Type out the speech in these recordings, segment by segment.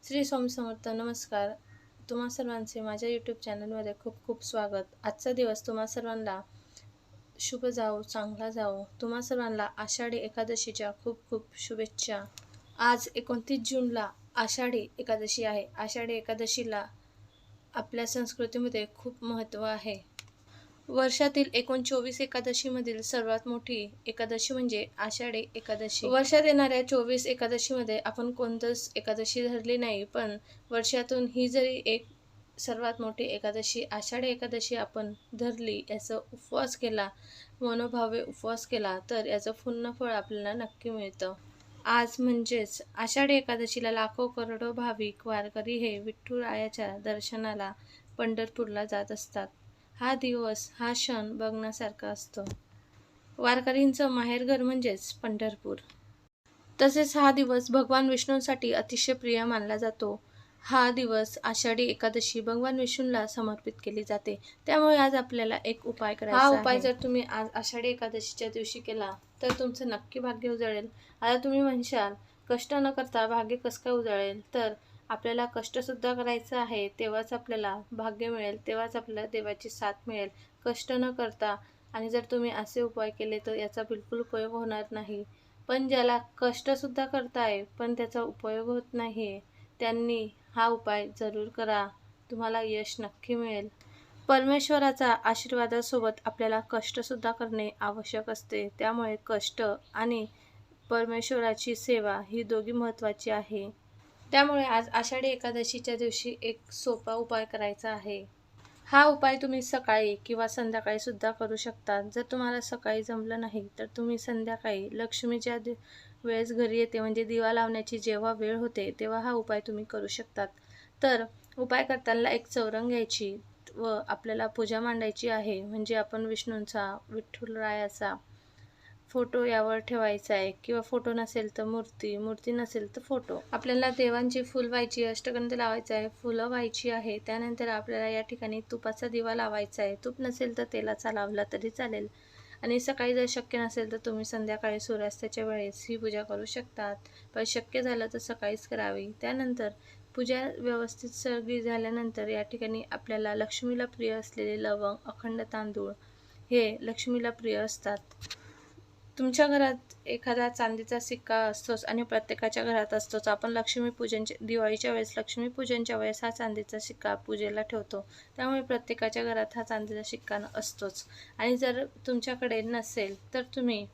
श्री स्वामी समर्थ. नमस्कार. तुम्हा सर्वांचे माझ्या यूट्यूब चॅनलमध्ये खूप खूप स्वागत. आजचा दिवस तुम्हा सर्वांना शुभ जाओ, चांगला जाओ. तुम्हा सर्वांना आषाढी एकादशीच्या खूप खूप शुभेच्छा. आज 29 जूनला आषाढी एकादशी आहे. आषाढी एकादशीला आपल्या संस्कृतीमध्ये खूप महत्त्व आहे. वर्षातील 24 एकादशीमधील सर्वात मोठी एकादशी म्हणजे आषाढी एकादशी. वर्षात येणाऱ्या 24 एकादशीमध्ये आपण कोणतंच एकादशी धरली नाही, पण वर्षातून ही जरी एक सर्वात मोठी एकादशी आषाढी एकादशी आपण धरली, याचा उपवास केला, मनोभावे उपवास केला, तर याचं पूर्ण फळ आपल्याला नक्की मिळतं. आज म्हणजेच आषाढी एकादशीला लाखो करोडो भाविक वारकरी हे विठुरायाच्या दर्शनाला पंढरपूरला जात असतात. हा दिवस, हा क्षण बघण्यासारखा असतो. वारकरींचं माहेरघर म्हणजेच पंढरपूर. तसेच हा दिवस भगवान विष्णूंसाठी अतिशय प्रिय मानला जातो. हा दिवस आषाढी एकादशी भगवान विष्णूंना समर्पित केली जाते. त्यामुळे आज आपल्याला एक उपाय करायचा आहे. हा उपाय जर तुम्ही आज आषाढी एकादशीच्या दिवशी केला तर तुमचं नक्की भाग्य उजळेल. आता तुम्ही म्हणशाल, कष्ट न करता भाग्य कसं काय उजळेल? तर आपल्याला कष्टसुद्धा करायचं आहे, तेव्हाच आपल्याला भाग्य मिळेल, तेव्हाच आपल्याला देवाची साथ मिळेल. कष्ट न करता आणि जर तुम्ही असे उपाय केले तर याचा बिलकुल उपयोग होणार नाही. पण ज्याला कष्टसुद्धा करताय पण त्याचा उपयोग होत नाही, त्यांनी हा उपाय जरूर करा. तुम्हाला यश नक्की मिळेल. परमेश्वराचा आशीर्वादासोबत आपल्याला कष्टसुद्धा करणे आवश्यक असते. त्यामुळे कष्ट आणि परमेश्वराची सेवा ही दोघी महत्त्वाची आहे. त्यामुळे आज आषाढी एकादशीच्या दिवशी एक सोपा उपाय करायचा आहे. हा उपाय तुम्ही सकाळी किंवा संध्याकाळी सुद्धा करू शकता. जर तुम्हाला सकाळी जमलं नाही तर तुम्ही संध्याकाळी लक्ष्मीच्या वेळेस घरी येते, म्हणजे दिवा लावण्याची जेव्हा वेळ होते तेव्हा हा उपाय तुम्ही करू शकतात. तर उपाय करताना एक चौरंग घ्यायची व आपल्याला पूजा मांडायची आहे. म्हणजे आपण विष्णूंचा, विठुरायाचा फोटो यावर ठेवायचा आहे, किंवा फोटो नसेल तर मूर्ती, मूर्ती नसेल तर फोटो. आपल्याला देवांची फुल व्हायची, अष्टगंध लावायचा आहे, फुलं व्हायची आहे. त्यानंतर आपल्याला या ठिकाणी तुपाचा दिवा लावायचा आहे. तूप नसेल तर तेलाचा लावला तरी चालेल. आणि सकाळी जर शक्य नसेल तर तुम्ही संध्याकाळी सूर्यास्ताच्या वेळेस ही पूजा करू शकतात, पण शक्य झालं तर सकाळीच करावी. त्यानंतर पूजा व्यवस्थित सगळी झाल्यानंतर या ठिकाणी आपल्याला लक्ष्मीला प्रिय असलेले लवंग, अखंड तांदूळ हे लक्ष्मीला प्रिय असतात. तुमच्या घरात एखादा चांदीचा सिक्का असतोच आणि प्रत्येकाच्या घरात असतोच. आपण दिवाळीच्या वेळेस लक्ष्मीपूजनच्या वेळेस हा चांदीचा सिक्का पूजेला ठेवतो. त्यामुळे प्रत्येकाच्या घरात हा चांदीचा सिक्का असतोच. आणि जर तुमच्याकडे नसेल तर तुम्ही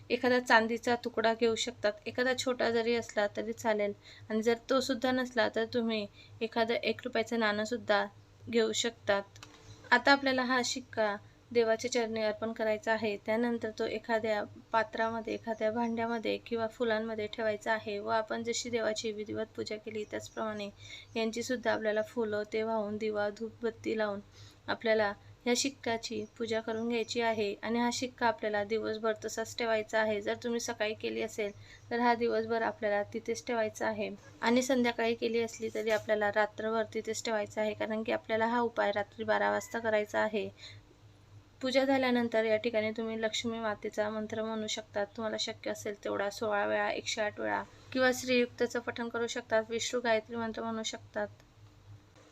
एखादा चांदीचा तुकडा घेऊ शकतात. एखादा छोटा जरी असला तरी चालेल. आणि जर तो सुद्धा नसला तर तुम्ही एखादं 1 रुपयाचं नाणंसुद्धा घेऊ शकतात. आता आपल्याला हा सिक्का देवाच्या चरणी अर्पण करायचा आहे. त्यानंतर तो एखाद्या पात्रामध्ये, एखाद्या भांड्यामध्ये किंवा फुलांमध्ये ठेवायचा आहे. व आपण जशी देवाची विधिवत पूजा केली त्याचप्रमाणे यांचीसुद्धा आपल्याला फुलं ते वाहून, दिवा, धूपबत्ती लावून आपल्याला ह्या शिक्क्याची पूजा करून घ्यायची आहे. आणि हा शिक्का आपल्याला दिवसभर तसाच ठेवायचा आहे. जर तुम्ही सकाळी केली असेल तर हा दिवसभर आपल्याला तिथेच ठेवायचा आहे. आणि संध्याकाळी केली असली तरी आपल्याला रात्रभर तिथेच ठेवायचा आहे, कारण की आपल्याला हा उपाय रात्री 12 वाजता करायचा आहे. पूजा झाल्यानंतर या ठिकाणी तुम्ही लक्ष्मी मातेचा मंत्र म्हणू शकतात. तुम्हाला शक्य असेल तेवढा 16 वेळा, 108 वेळा, किंवा श्रीयुक्तचं पठण करू शकतात. विष्णू गायत्री मंत्र म्हणू शकतात.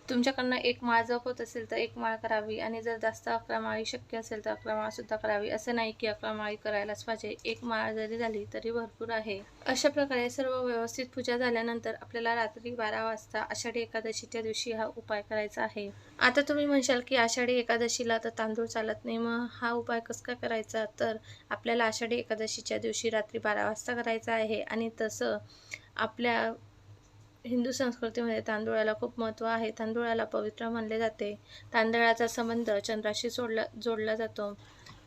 तुमच्याकडनं 1 माळ जप होत असेल तर 1 माळ करावी. आणि जर जास्त 11 माळी शक्य असेल तर 11 माळसुद्धा करावी. असं नाही की 11 माळी करायलाच पाहिजे. 1 माळ जरी झाली तरी भरपूर आहे. अशा प्रकारे सर्व व्यवस्थित पूजा झाल्यानंतर आपल्याला रात्री 12 वाजता आषाढी एकादशीच्या दिवशी हा उपाय करायचा आहे. आता तुम्ही म्हणशाल की आषाढी एकादशीला तर तांदूळ चालत नाही, मग हा उपाय कसं काय करायचा? तर आपल्याला आषाढी एकादशीच्या दिवशी रात्री 12 वाजता करायचा आहे. आणि तसं आपल्या हिंदू संस्कृतीमध्ये तांदूळाला खूप महत्त्व आहे. तांदूळाला पवित्र मानले जाते. तांदळाचा संबंध चंद्राशी जोडला जातो.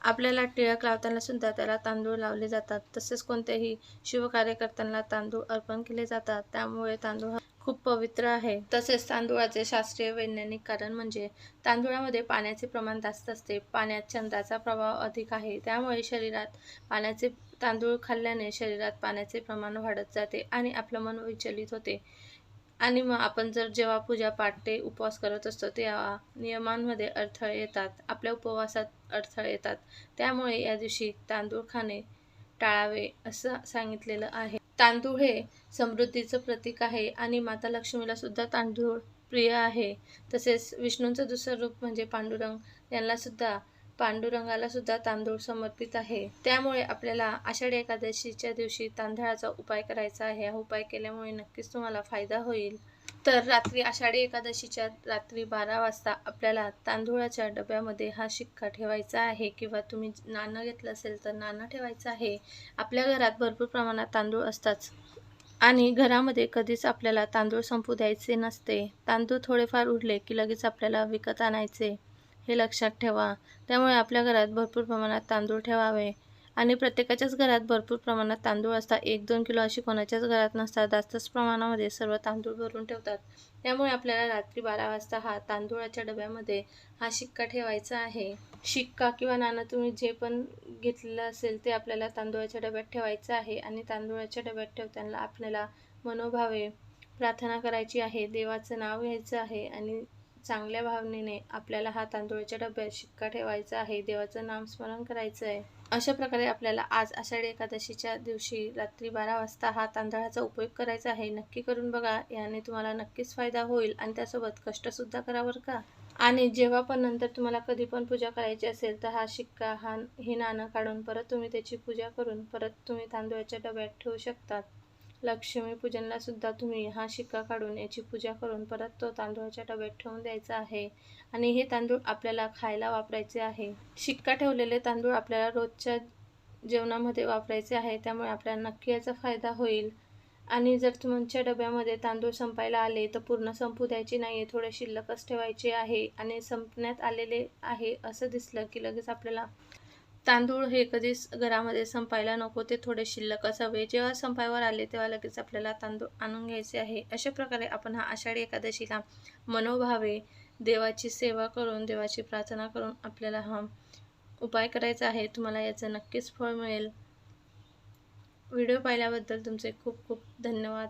आपल्याला टिळक लावताना सुद्धा त्याला तांदूळ लावले जातात. तसेच कोणतेही शुभकार्य करताना तांदूळ अर्पण केले जातात. त्यामुळे तांदूळ हा खूप पवित्र आहे. तसेच तांदूळाचे शास्त्रीय वैज्ञानिक कारण म्हणजे तांदूळामध्ये पाण्याचे प्रमाण जास्त असते. पाण्यात चंद्राचा प्रभाव अधिक आहे. त्यामुळे तांदूळ खाल्ल्याने शरीरात पाण्याचे प्रमाण वाढत जाते आणि आपलं मन विचलित होते. आणि मग आपण जेव्हा पूजा पाठ ते उपवास करत असतो तेव्हा नियमांमध्ये अडथळे येतात, आपल्या उपवासात अडथळे येतात. त्यामुळे या दिवशी तांदूळ खाणे टाळावे असं सांगितलेलं आहे. तांदूळ हे समृद्धीचं प्रतीक आहे आणि माता लक्ष्मीला सुद्धा तांदूळ प्रिय आहे. तसेच विष्णूंचं दुसरं रूप म्हणजे पांडुरंग, पांडुरंगाला सुद्धा तांदूळ समर्पित आहे. त्यामुळे आपल्याला आषाढी एकादशीच्या दिवशी तांदळाचा उपाय करायचा आहे. हा उपाय केल्यामुळे नक्कीच तुम्हाला फायदा होईल. तर रात्री आषाढी एकादशीच्या रात्री 12 वाजता आपल्याला तांदूळाच्या डब्यामध्ये हा शिक्का ठेवायचा आहे, किंवा तुम्ही नाणं घेतलं असेल तर नाणं ठेवायचं आहे. आपल्या घरात भरपूर प्रमाणात तांदूळ असतात आणि घरामध्ये कधीच आपल्याला तांदूळ संपू द्यायचे नसते. तांदूळ थोडेफार उरले की लगेच आपल्याला विकत आणायचे, हे लक्षात ठेवा. त्यामुळे आपल्या घरात भरपूर प्रमाणात तांदूळ ठेवावे आणि प्रत्येकाच्याच घरात भरपूर प्रमाणात तांदूळ असतात. 1-2 किलो अशी कोणाच्याच घरात नसतात. जास्तच प्रमाणामध्ये सर्व तांदूळ भरून ठेवतात. त्यामुळे आपल्याला रात्री 12 वाजता हा तांदूळाच्या डब्यामध्ये हा शिक्का ठेवायचा आहे. शिक्का किंवा नाणं तुम्ही जे पण घेतलेलं असेल ते आपल्याला तांदूळाच्या डब्यात ठेवायचं आहे आणि तांदूळाच्या डब्यात ठेवताना आपल्याला मनोभावे प्रार्थना करायची आहे. देवाचं नाव घ्यायचं आहे आणि चांगल्या भावनेने आपल्याला हा तांदूळाच्या डब्यात शिक्का ठेवायचा आहे. देवाचं नामस्मरण करायचं आहे. अशा प्रकारे आपल्याला आज आषाढी एकादशीच्या दिवशी रात्री 12 वाजता हा तांदळाचा उपयोग करायचा आहे. नक्की करून बघा. याने तुम्हाला नक्कीच फायदा होईल आणि त्यासोबत कष्टसुद्धा करा बरं का. आणि जेव्हा पण नंतर तुम्हाला कधी पण पूजा करायची असेल तर हा शिक्का हे नाणं काढून परत तुम्ही त्याची पूजा करून परत तुम्ही तांदूळाच्या डब्यात ठेवू शकतात. लक्ष्मीपूजनला सुद्धा तुम्ही हा शिक्का काढून याची पूजा करून परत तो तांदूळाच्या डब्यात ठेवून द्यायचा आहे आणि हे तांदूळ आपल्याला खायला वापरायचे आहे. शिक्का ठेवलेले तांदूळ आपल्याला रोजच्या जेवणामध्ये वापरायचे आहे. त्यामुळे आपल्याला नक्की याचा फायदा होईल. आणि जर तुमच्या डब्यामध्ये तांदूळ संपायला आले तर पूर्ण संपू द्यायचे नाही, थोडे शिल्लकच ठेवायचे आहे. आणि संपण्यात आलेले आहे असं दिसलं की लगेच आपल्याला तांदूळ हे कधीच घरामध्ये संपायला नको, ते थोडे शिल्लकच हवे. जेव्हा संपायवर आले तेव्हा लगेच आपल्याला तांदूळ आणून घ्यायचे आहे. अशा प्रकारे आपण हा आषाढी एकादशीला मनोभावे देवाची सेवा करून, देवाची प्रार्थना करून आपल्याला हा उपाय करायचा आहे. तुम्हाला याचं नक्कीच फळ मिळेल. व्हिडिओ पाहिल्याबद्दल तुमचे खूप खूप धन्यवाद.